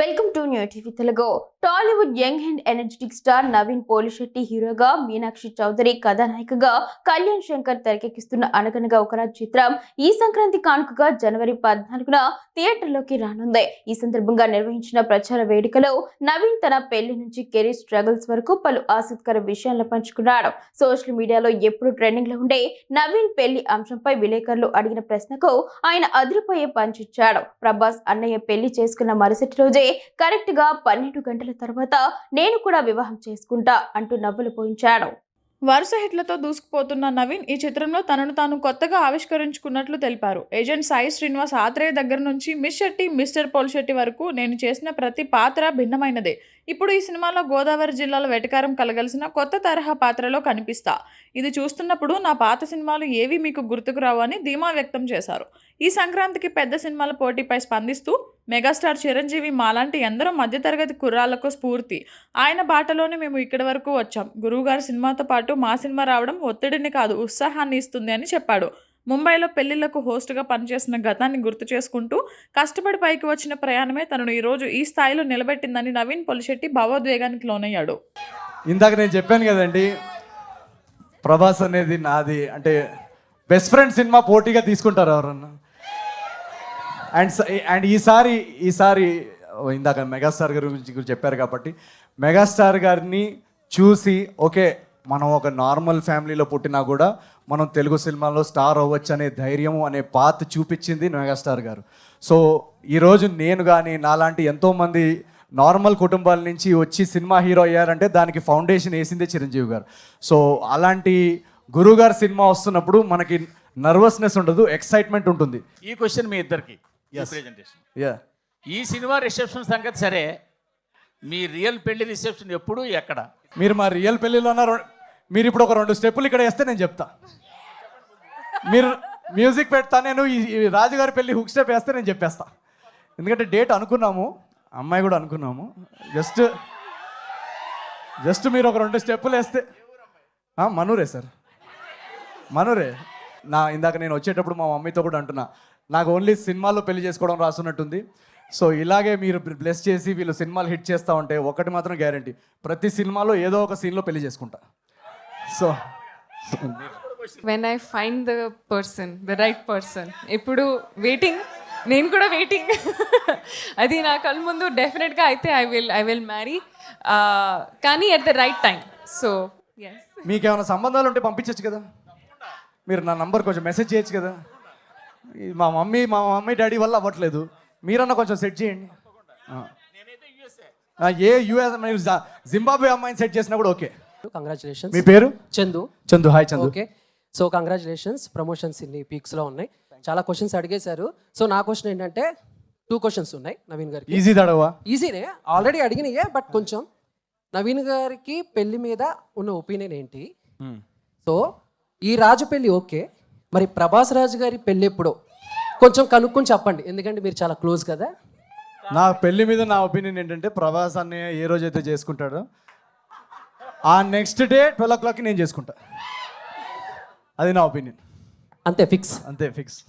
Welcome to new TV Telugu. Tollywood young and energetic star Naveen Polishetty హీరోగా, మీనాక్షి చౌదరి కథానాయికగా, కళ్యాణ్ శంకర్ తెరకెక్కిస్తున్న అనగనగా ఒక రాజు చిత్రం ఈ సంక్రాంతి కానుకగా జనవరి 14న థియేటర్లోకి రానుంది. ఈ సందర్భంగా నిర్వహించిన ప్రచార వేడుకలో నవీన్ తన పెళ్లి నుంచి కెరీర్ స్ట్రగుల్స్ వరకు పలు ఆసక్తికర విషయాలను పంచుకున్నాడు. సోషల్ మీడియాలో ఎప్పుడు ట్రెండింగ్ లో ఉండే నవీన్ పెళ్లి అంశంపై విలేకరులు అడిగిన ప్రశ్నకు ఆయన అదిరిపోయే పంచిచ్చాడు. ప్రభాస్ అన్నయ్య పెళ్లి చేసుకున్న మరుసటి రోజే కరెక్ట్ గా 12 గంటల తర్వాత నేను కూడా వివాహం చేసుకుంటా అంటూ నవ్వులు పోయించాడు. వరుస హిట్లతో దూసుకుపోతున్న నవీన్ ఈ చిత్రంలో తనను తాను కొత్తగా ఆవిష్కరించుకున్నట్లు తెలిపారు. ఏజెంట్ సాయి శ్రీనివాస్ ఆత్రేయ దగ్గర నుంచి మిస్ శెట్టి, మిస్టర్ పోలిశెట్టి వరకు నేను చేసిన ప్రతి పాత్ర భిన్నమైనదే. ఇప్పుడు ఈ సినిమాలో గోదావరి జిల్లాలో వెటకారం కలగలిసిన కొత్త తరహా పాత్రలో కనిపిస్తా. ఇది చూస్తున్నప్పుడు నా పాత సినిమాలు ఏవి మీకు గుర్తుకు రావు అని ధీమా వ్యక్తం చేశారు. ఈ సంక్రాంతికి పెద్ద సినిమాల పోటీపై స్పందిస్తూ మెగాస్టార్ చిరంజీవి మాలాంటి ఎందరో మధ్యతరగతి కుర్రాళ్లకు స్ఫూర్తి. ఆయన బాటలోనే మేము ఇక్కడి వరకు వచ్చాం. గురువుగారి సినిమాతో పాటు మా సినిమా రావడం ఒత్తిడిని కాదు, ఉత్సాహాన్ని ఇస్తుంది అని చెప్పాడు. ముంబైలో పెళ్లిళ్లకు హోస్ట్గా పనిచేసిన గతాన్ని గుర్తు చేసుకుంటూ కష్టపడి పైకి వచ్చిన ప్రయాణమే తనను ఈరోజు ఈ స్థాయిలో నిలబెట్టిందని నవీన్ పోలిశెట్టి భావోద్వేగానికి లోనయ్యాడు. ఇందాక నేను చెప్పాను కదండి, ప్రభాస్ అనేది నాది అంటే బెస్ట్ ఫ్రెండ్ సినిమా పోటీగా తీసుకుంటారు ఎవరన్నా. అండ్ ఈసారి ఇందాక మెగాస్టార్ గారి గురించి చెప్పారు కాబట్టి మెగాస్టార్ గారిని చూసి ఓకే మనం ఒక నార్మల్ ఫ్యామిలీలో పుట్టినా కూడా మనం తెలుగు సినిమాలో స్టార్ అవ్వచ్చు అనే ధైర్యం అనే పాత్ చూపించింది మెగాస్టార్ గారు. సో ఈరోజు నేను కానీ నాలాంటి ఎంతోమంది నార్మల్ కుటుంబాల నుంచి వచ్చి సినిమా హీరో అయ్యారంటే దానికి ఫౌండేషన్ వేసిందే చిరంజీవి గారు. సో అలాంటి గురువుగారు సినిమా వస్తున్నప్పుడు మనకి నర్వస్నెస్ ఉండదు, ఎక్సైట్మెంట్ ఉంటుంది. ఈ క్వశ్చన్ మీ ఇద్దరికి ఈ సినిమా రిసెప్షన్ సంగతి సరే, మీ రియల్ పెళ్లి రిసెప్షన్ ఎప్పుడు ఎక్కడ? మీరు మా రియల్ పెళ్ళిలో మీరు ఇప్పుడు ఒక 2 స్టెప్పులు ఇక్కడ వేస్తే నేను చెప్తా. మీరు మ్యూజిక్ పెడతా, నేను ఈ రాజుగారి పెళ్ళి హుక్ స్టెప్ వేస్తే నేను చెప్పేస్తా. ఎందుకంటే డేట్ అనుకున్నాము, అమ్మాయి కూడా అనుకున్నాము. జస్ట్ మీరు ఒక 2 స్టెప్పులు వేస్తే. మనూరే సార్, మనూరే. ఇందాక నేను వచ్చేటప్పుడు మా మమ్మీతో కూడా అంటున్నా, నాకు ఓన్లీ సినిమాల్లో పెళ్లి చేసుకోవడం రాసున్నట్టుంది. సో ఇలాగే మీరు బ్లెస్ చేసి వీళ్ళు సినిమాలు హిట్ చేస్తూ ఉంటే ఒకటి మాత్రం గ్యారంటీ, ప్రతి సినిమాలో ఏదో ఒక సీన్లో పెళ్లి చేసుకుంటా. So when I find the right person, ఇప్పుడు వెయిటింగ్, నేను కూడా వెయిటింగ్. అది నా కళ్ళ ముందు డెఫినెట్గా అయితే ఐ విల్ మ్యారీ, కానీ at the right time. So మీకేమైనా సంబంధాలు ఉంటే పంపించచ్చు కదా, మీరు నా నంబర్ కొంచెం మెసేజ్ చేయొచ్చు కదా. మా మమ్మీ డాడీ వల్ల అవ్వట్లేదు, మీరన్నా కొంచెం సెట్ చేయండి. యూఎస్ మీరు జింబాబ్వే అమ్మాయిని సెట్ చేసినా కూడా ఓకే. కంగ్రాచులేషన్స్. మీ పేరు? Chandu. Hi Chandu. Okay, so congratulations, promotions ఇన్ని పీక్స్లో ఉన్నాయి. చాలా క్వశ్చన్స్ అడిగేశారు. సో నా క్వశ్చన్ ఏంటంటే 2 క్వశ్చన్స్ ఉన్నాయి నవీన్ గారికి. ఈజీ దడవా? ఈజీనే, ఆల్రెడీ అడిగినాయే, బట్ కొంచెం నవీన్ గారికి పెళ్లి మీద ఉన్న ఒపీనియన్ ఏంటి? సో ఈ రాజు పెళ్లి ఓకే, మరి ప్రభాస్ రాజు గారి పెళ్లి ఎప్పుడో కొంచెం కనుక్కొని చెప్పండి, ఎందుకంటే మీరు చాలా క్లోజ్ కదా. నా పెళ్లి మీద నా ఒపీనియన్ ఏంటంటే, ప్రభాస్ అన్నయ్య ఏ రోజైతే చేసుకుంటాడో ఆ నెక్స్ట్ డే 12 o'clockకి నేను చేసుకుంటా. అది నా ఒపీనియన్. అంతే ఫిక్స్. అంతే ఫిక్స్.